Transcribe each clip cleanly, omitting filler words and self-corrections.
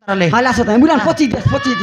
Rale. Hala sa tayo. Mulan, pochi dia. Pochi.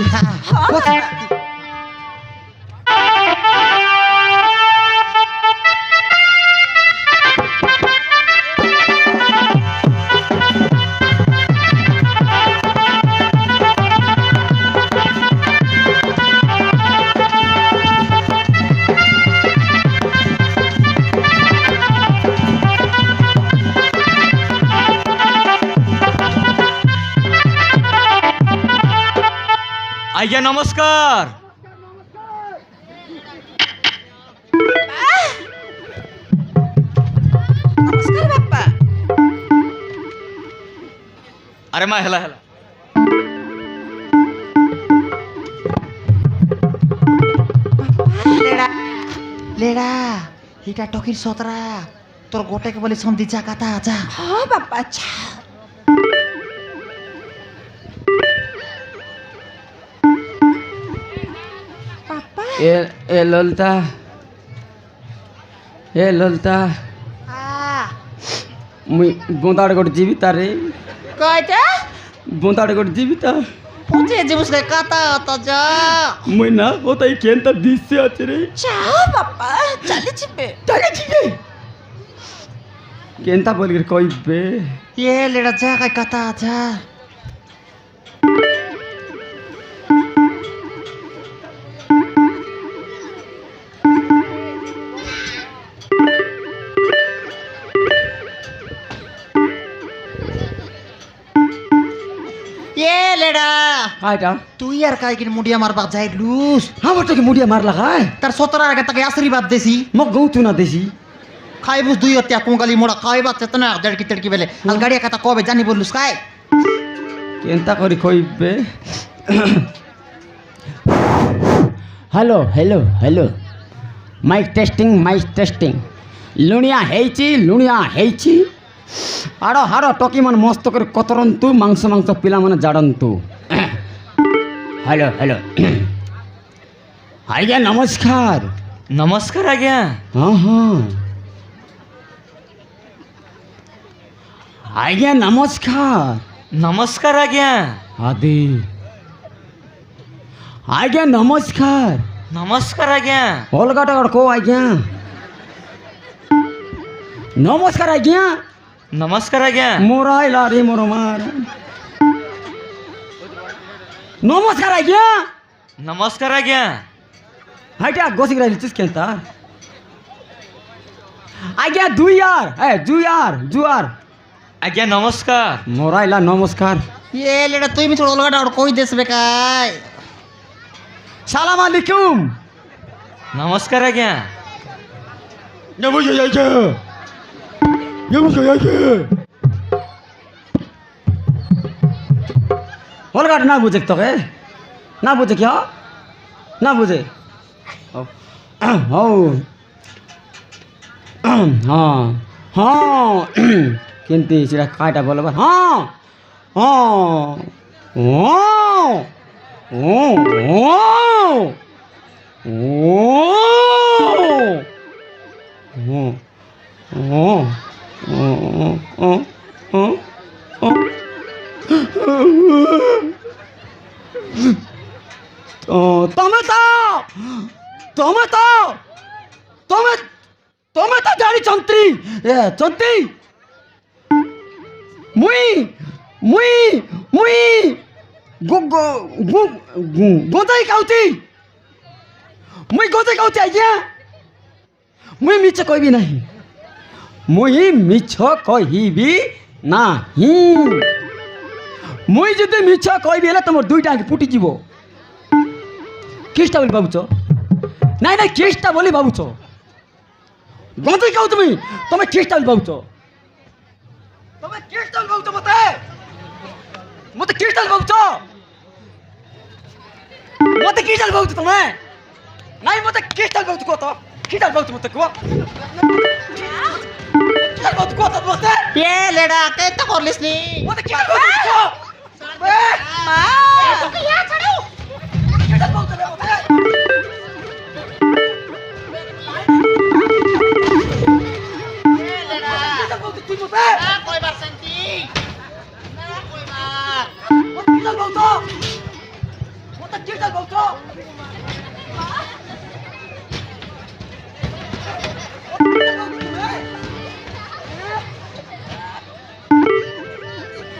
आज्ञा नमस्कार। नमस्कार बाप्पा. अरे मा हेला हेला लेडा लेडा हिटा टोकिर सोतरा तोर गोटे के बोले समझी जा कथा आजा. हाँ बाप्पा अच्छा. बाप्पा ए ललता. ए ललता. मुई बोंदाड़ गोट जीविता रे. कहता बोंदाड़ गोट जीविता. पूछे जी उसके कथा आता जा. मुई ना कोताई केंता दिससे आचे रे. चाओ बाप्पा चले चिपे. ताके छिके. केंता बोलकर कोई बे. ये लेडा जा का कथा आजा. ये लेडा आइटा. तू यार काय की मुडिया मार बाग जाए लूस. हाँ बच्चों की मुड़िया मार लगा है. तर सोतरा आगे तक आशीर्वाद देसी. मग गऊ तू ना देसी. खाई बुस दुई हत्या कुंगली मोड़ा खाई बात चेतना जड़की तड़की बेले अल गाड़िया कथा कोबे जानी बोलुस काय. केंता करी कोई बे. Hello hello hello. Mic testing. लुणिया हेची. आड़ो हाड़ो टोकी मन मस्त कर कतरंतु मांस पिला मन जाड़ंतु. Hello hello. आज्ञा नमस्कार. नमस्कार आज्ञा. हाँ आज्ञा नमस्कार. नमस्कार आज्ञा. आदि आज्ञा नमस्कार. नमस्कार आज्ञा. ओलगाटा को आज्ञा. नमस्कार आज्ञा. नमस्कार आज्ञा. मोरा इला रे मोरो मार. नमस्कार आज्ञा. नमस्कार आज्ञा. हाइटा गोसिक राइल चिस केंता. आज्ञा दुयार जुआर. आज्ञा नमस्कार. मोरा इला नमस्कार. ये लेडा तू मी थोड़ा लगा कोई देश में काय. सलाम अलैकुम. नमस्कार आज्ञा. ओलगाटा ना बुझे तो के. ना बुझे क्या. ना बुझे. हाँ किंतु सीधा काटा बोला बा. तमे तो जानी चंत्री मुई गोदाई खाऊची. मुई गोदाई खाऊची आज्ञा. मुई मिछ कोई भी नहीं. मुई जदि मिछ कहबी हेले तुम दुईटा आंखि फुटी जीवो. किसटा बोली भावुच. नाई किसटा बोली भावुच. गोदाई खाऊ तुम किसटा बोली भावुच. तुम किसटा बोली भावुच मते किसटा भावुच. मते किसटा भावुच तुम. नाई मते किसटा भावुच को तो. किसटा भावुच मते को. किसटा भावुच को तो मते. ये लेडा के तो कर लिसनी. मते किसटा भावुच को. माँ तो यहाँ चढ़ो. किसटा भावुच मते. कोई बार संती ना कोई बार. କିସ୍ଟା କହୁଛ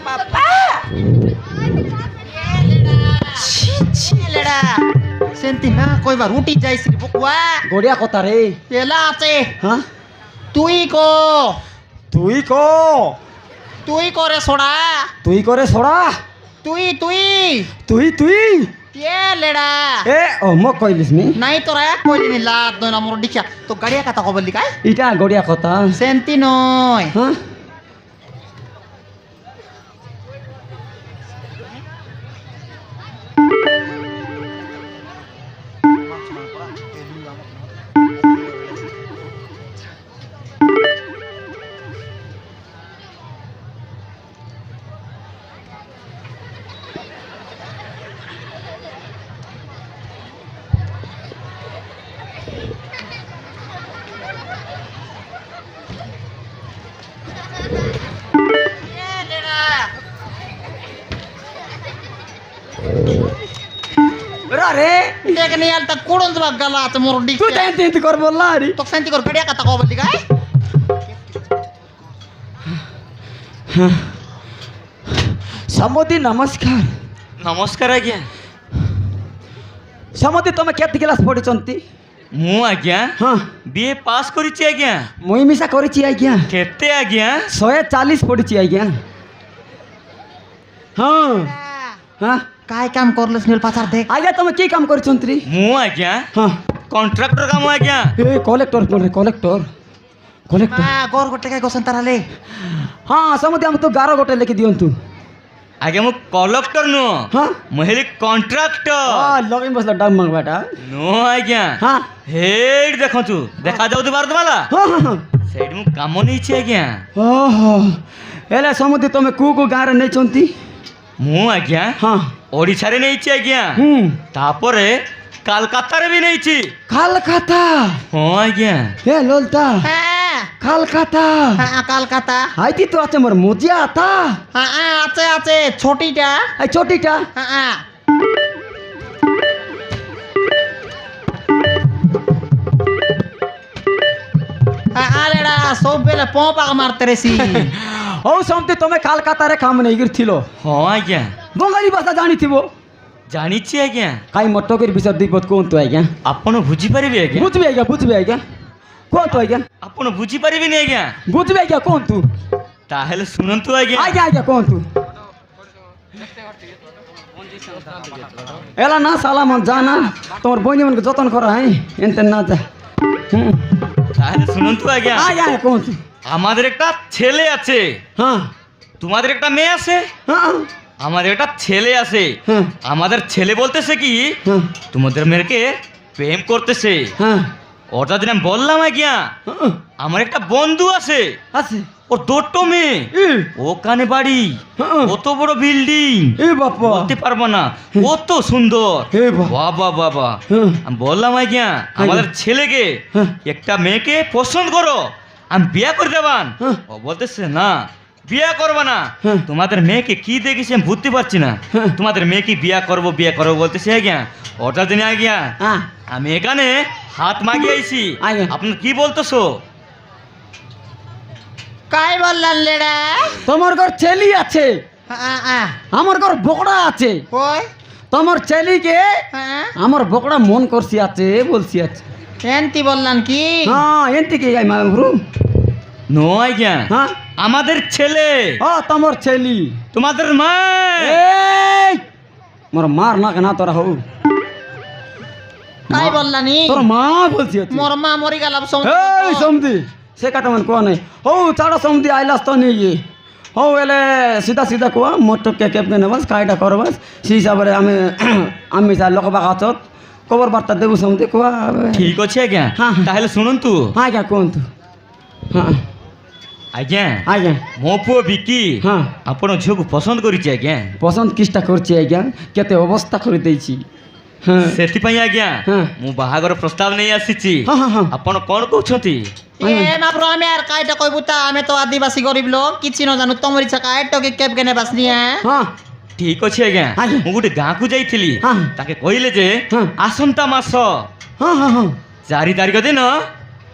ବାପା ছি ছি লেডা সেন্তি না কইবা রুটি যাইছিলি বকুয়া গড়িয়া কথা রে এলা আছে হ্যাঁ তুই কো তুই ক তুই করে সোড়া তুই করে ছড়া তুই তুই তুই তুই এ লেডা এ ও মোক কইলিস নি নাই তোরা এক কইলি লাত দই না মোর ডিখা তো গাড়িয়া কথা কবলি কাই ইটা গড়িয়া কথা সেন্তি নয় হ্যাঁ রে দেখ নি আলতা কোড়ন দবা গালা আছে মোর তুই ডিখা টাইম দিতে কর বললা রে তো সেন্তি কর গাড়িয়া কথা কবলি কাই ସମୁଦି ନମସ୍କାର ନମସ୍କାର ଆଜ୍ଞା ସମୁଦି ତମେ କେତେ କ୍ଲାସ୍ ପଢିଛନ୍ତି ମୁଁ ଆଜ୍ଞା ହଁ ବିଏ ପାସ୍ କରିଛି ଆଜ୍ଞା ମୁଇଁ ମିଶା କରିଛି ଆଜ୍ଞା କେତେ ଆଜ୍ଞା 140 ପଢିଛି ଆଜ୍ଞା ହଁ ହଁ काय काम करलस नील पाचार देख ଆଜ୍ଞା ତମେ କି କାମ କରିଛନ୍ତି ରେ ମୁଁ ଆଜ୍ଞା ହଁ କଣ୍ଟ୍ରାକ୍ଟର କାମ ଆଜ୍ଞା ଏ କଲେକ୍ଟର ବୋଲେ କଲେକ୍ଟର କଲେକ୍ଟର गोर गोटे काय गोसन ताराले ହଁ ସମୁଦି ଆମକୁ ତ ଗାର ଗୋଟେ ଲେଖି ଦିଅନ୍ତୁ ଆଜ୍ଞା ମୁଁ କଲେକ୍ଟର ନୁହଁ ହଁ ମୁଁ ହେଲି କଣ୍ଟ୍ରାକ୍ଟର ଲଗେଇ ବସିଲା ଡାମ ମାଗବାଟା ନୁହଁ ଆଜ୍ଞା ହଁ ହେଇଠି ଦେଖନ୍ତୁ ଦେଖାଯାଉଛି ଭାରତମାଲା ହଁ ହଁ ହଁ ସେଇଠି ମୁଁ କାମ ନେଇଛି ଆଜ୍ଞା ଓହୋ ହେଲେ ସମୁଦି ତମେ କୋଉ କୋଉ ଗାଁରେ ନେଇଛନ୍ତି ମୁଁ ଆଜ୍ଞା ହଁ ଓଡ଼ିଶାରେ ନେଇଛି ଆଜ୍ଞା ହୁଁ ତାପରେ କାଲକାତାରେ ବି ନେଇଛି কালকাতা ହଁ ଆଜ୍ଞା এ ললতা হ্যাঁ কালকাতা হ্যাঁ কলকাতা আইতি তো আছে মোর মজিয়া আতা হ্যাঁ আছে আছে ছোটিটা এই ছোটিটা হ্যাঁ আলেডা সব বেলে পম্পা মারতে রেছি ও সমতি তুমি কালকাতারে কাম নেই গিরছিল ହଁ আଜ୍ଞା বঙ্গালী ভাষা জানিথিব ଜାଣିଛି ଆଜ୍ଞା কাই মটকের বিষয় দুই পদ কোন তো আজ্ঞা ଆପଣ ବୁଝିପାରିବେ ଆଜ୍ଞା বুঝবি আজ্ঞা কোন তো আজ্ঞা ଆପଣ ବୁଝିପାରିବେନି ଆଜ୍ଞା বুঝবি আজ্ঞা কোন তু ତାହେଲେ ଶୁଣନ୍ତୁ ଆଜ୍ଞା আজ্ঞা আজ্ঞা কোন তু এলা না সালা মন জানা তোমার বইনি মনকে যতন করা হ্যাঁ এনতে না যা তাহলে শুনন্তু আজ্ঞা আজ্ঞা কোন তু আমাদের একটা ছেলে আছে হ্যাঁ তোমাদের একটা মেয়ে আছে হ্যাঁ আমাদের একটা ছেলে আছে হ্যাঁ আমাদের ছেলে বলতেছে কি হ্যাঁ তোমাদের মেয়েকে প্রেম করতেছে হ্যাঁ ওটা দিন আমি বললাম আজ্ঞা আমার একটা বন্ধু আছে আছে ওর দুটো মেয়ে ই ওখানে বাড়ি হ্যাঁ। কত বড় বিল্ডিং এ বাবা বলতে পারবো না কত সুন্দর হে বাবা। বাবা বাবা হ্যাঁ। আমি বললাম আজ্ঞা আমাদের ছেলেকে হ্যাঁ। একটা মেয়েকে পছন্দ করো আমি বিয়ে করে দেবান হ্যাঁ। ও বলতেছে না বিয়ে করবো না হ্যাঁ। তোমাদের মেয়েকে কি দেখেছি আমি বুঝতে পারছি না হ্যাঁ। তোমাদের মেয়েকে বিয়ে করবো বলতেছে আজ্ঞা ওটার দিনে আজ্ঞা হ্যাঁ আমি এখানে হাত মাগিয়ে আইছি আজ্ঞা। আপনার কি বলতেছো কাই বললেন লেডা তোমার ঘর ছেলি আছে হ্যাঁ আমার ঘর বকড়া আছে কই তোমার ছেলিকে হ্যাঁ আমার বকড়া মন করছি আছে বলছি আছে এনতি বললেন কি হ্যাঁ এনতি কি আই মাগরু নো আজ্ঞা হ্যাঁ আমাদের ছেলে ও তোমার ছেলি তোমাদের মা এই মোর মার না কেনা তোরা হউ কাই বললানি তোর মা বলছি আছে মোর মা মরি গেলাম এই সমদি সে কথা মান কোয়া নাই হৌ চাড়া সমদি আইলাস তো নেই হৌ এলে সিধা সিধা কোয়া মোটর কে কেপ নে বাস কাইটা করবাস সেই হিসাবে আমি আমি যা লোক বাগাচত খবর বার্তা দেবু সমদি কোয়া ঠিক আছে আজ্ঞা হ্যাঁ। তাহলে শুনন্তু হ্যাঁ আজ্ঞা কোনতু হ্যাঁ আজ্ঞା আজ্ঞା ମୋ ପୁଅ ବିକି ହଁ ଆପଣ ଝିଅକୁ ପସନ୍ଦ କରିଛି ଆଜ୍ଞା ପସନ୍ଦ କିଛିଟା କରିଛି ଆଜ୍ଞା କେତେ ଅବସ୍ଥା କରିଦେଇଛି ହଁ ସେଥିପାଇଁ ଆଜ୍ଞା ହଁ। ମୁଁ ବାହାଘର ପ୍ରସ୍ତାବ ନେଇ ଆସିଛି ହଁ ହଁ ହଁ ଆପଣ କ'ଣ କହୁଛନ୍ତି এ মাপ্র আমি আর কাইটা কইবু তা আমি তো আদিবাসী গরিব লোক কিছু না জানু তোমার ইচ্ছা কাইটা কে কেপ কেনে বাস নিয়া ହଁ ଠିକ ଅଛି ଆଜ୍ଞା ଆଜ୍ଞା। ମୁଁ ଗୋଟେ ଗାଁକୁ ଯାଇଥିଲି ହଁ। ତାକେ କହିଲେ ଯେ ହଁ। ଆସନ୍ତା ମାସ ହଁ ହଁ ହଁ 4 ତାରିଖ ଦିନ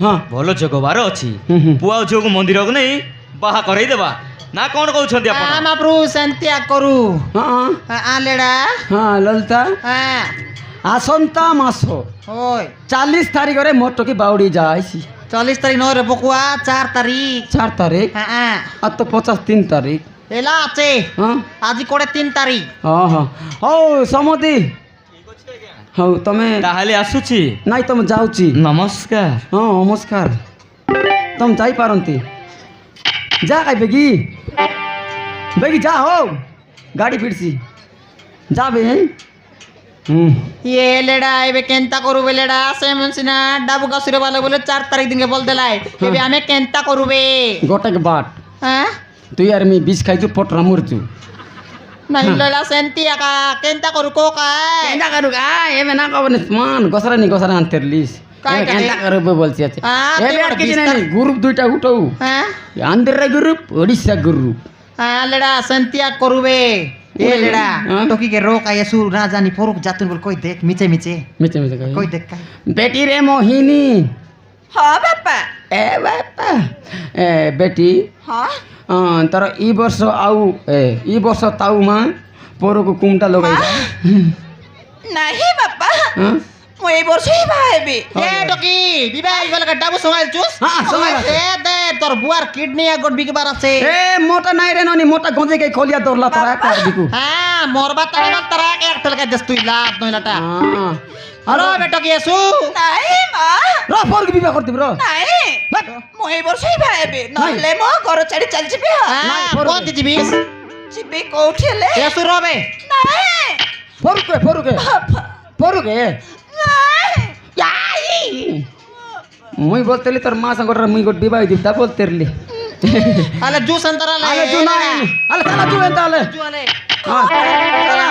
ହଁ ଭଲ ଯୋଗବାର ଅଛି ହୁଁ, ହୁଁ। ପୁଅ ଆଉ ଝିଅକୁ ମନ୍ଦିରକୁ ନେଇ ବାହା କରେଇଦେବା ନା କଣ କହୁଛନ୍ତି ଆପଣ ମହାପ୍ରଭୁ ସେମିତି କରୁ ହଁ ଲେଡା ହଁ ଲଳିତା ଆସନ୍ତା ମାସ ওই 40 ତାରିଖରେ ମୋର ଟକି ବାଉଡ଼ି ଯାଇଛି 40 তারিখ নয় রে বকুয়া 4 তারিখ 4 তারিখ আর তো 53 তারিখ এলা আছে ହଁ আজি করে 3 তারিখ ହଁ ହଁ ହଉ ସମତି ହଉ ତମେ ତାହେଲେ ଆସୁଛି ନାଇଁ ତମେ ଯାଉଛି ନମସ୍କାର ହଁ ନମସ୍କାର ତମେ ଯାଇପାରନ୍ତି ଯା କାଇ ବେଗି ଯା ହଉ ଗାଡ଼ି ଫିରସି ଯା ବେ ये लेडा एबे केंता करू बे लेडा से मनसिना डाबू गासुरे वाले बोले 4 तारीख दिन के बोल देलाय एबे हमें केंता करू बे ଗୋଟେ बाट हां তুই আর আমি বিষ খাইছু পটরা মরছু नहीं लेडा सेंती का केंता करू को का কেনটা করু গা এবে না কবনে মান গসরা আনতেরলিস কাই কাই? কেনটা করবে বলছি আছে তুই এবে আর বড় কিছু বিস্তার- নাই গ্রুপ দুইটা উঠাও हां আন্ধ্রা গ্রুপ ওড়িশা গ্রুপ हां लेडा सेंती करू बे ये लेडा हाँ? टोकी के रोक आए सु ना जानी फरुक जातुन बोल कोई देख मिचे मिचे মিছে মিছে কই कोई देख का বেটি রে মোহিনী ହଁ ବାପା এ বাপা এ বেটি ହଁ তোর ই বর্ষ আউ ই বর্ষ তাউ মা পরকু কুমটা লগাই ନାହିଁ ବାପା হ্যাঁ ମୁଁ ଏଇ ବର୍ଷ ହିଁ বাହା ହେବି ए टोकी বিবাহ গেল का ডাবু সঙ্গাল চুস হ্যাঁ, সঙ্গাল আছে। এ দে তোর বুয়ার কিডনি আগট বিকবার আছে এ মোটা নাই রে ননি মোটা গঞ্জে কে খলিয়া দরলা তোরা একটা দিকু হ্যাঁ মরবা তারা তারা এক টলকা দেস তুই লাভ নইলাটা হ্যাঁ হ্যালো বেটো কি আছু ନାହିଁ ମା র পরকু বিবাহ করতে র ନାହିଁ ମୁଁ ଏଇ ବର୍ଷ ହିଁ ବାହା ହେବି ନହେଲେ ମୋ ଘର ଛାଡ଼ି ଚାଲିଯିବି হ্যাঁ পরবে। কোন দিবিস ଯିବି କୋଉଠି ହେଲେ এসু রবে ନାହିଁ পরকে ନାହିଁ মুই বলতেলি তোর মা সঙ্গে মুই গোট বিবাহ দিব তা বলতেরলি আলে জুস অন্তরা লে আলে তু নাই আলে তালা তু এন্তা আলে জু আলে হ্যাঁ চালা